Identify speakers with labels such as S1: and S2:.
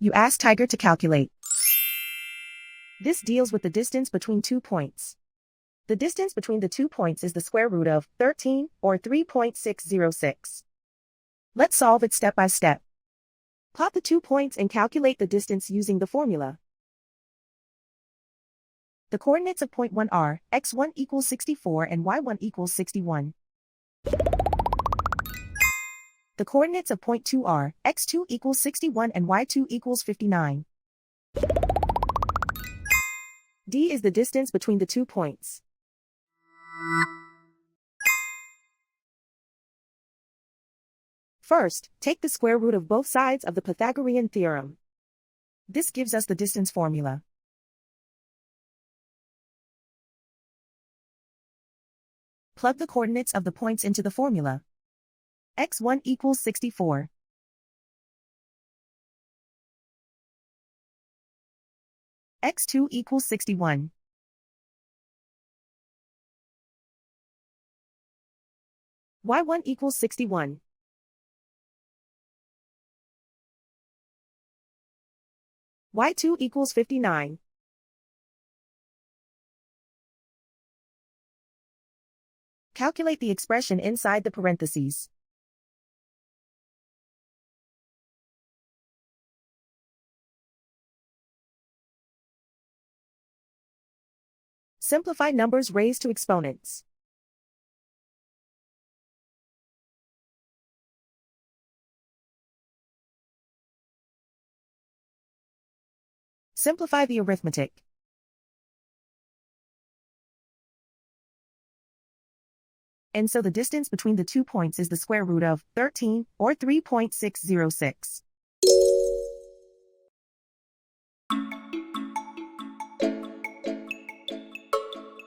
S1: You ask Tiger to calculate. This deals with the distance between 2 points. The distance between the 2 points is the square root of 13, or 3.606. Let's solve it step by step. Plot the 2 points and calculate the distance using the formula. The coordinates of point 1 are x1 equals 64 and y1 equals 61. The coordinates of point 2 are x2 equals 61 and y2 equals 59. D is the distance between the 2 points. First, take the square root of both sides of the Pythagorean theorem. This gives us the distance formula. Plug the coordinates of the points into the formula. x1 equals 64. x2 equals 61. y1 equals 61. y2 equals 59. Calculate the expression inside the parentheses. Simplify numbers raised to exponents. Simplify the arithmetic. And so the distance between the 2 points is the square root of 13, or 3.606.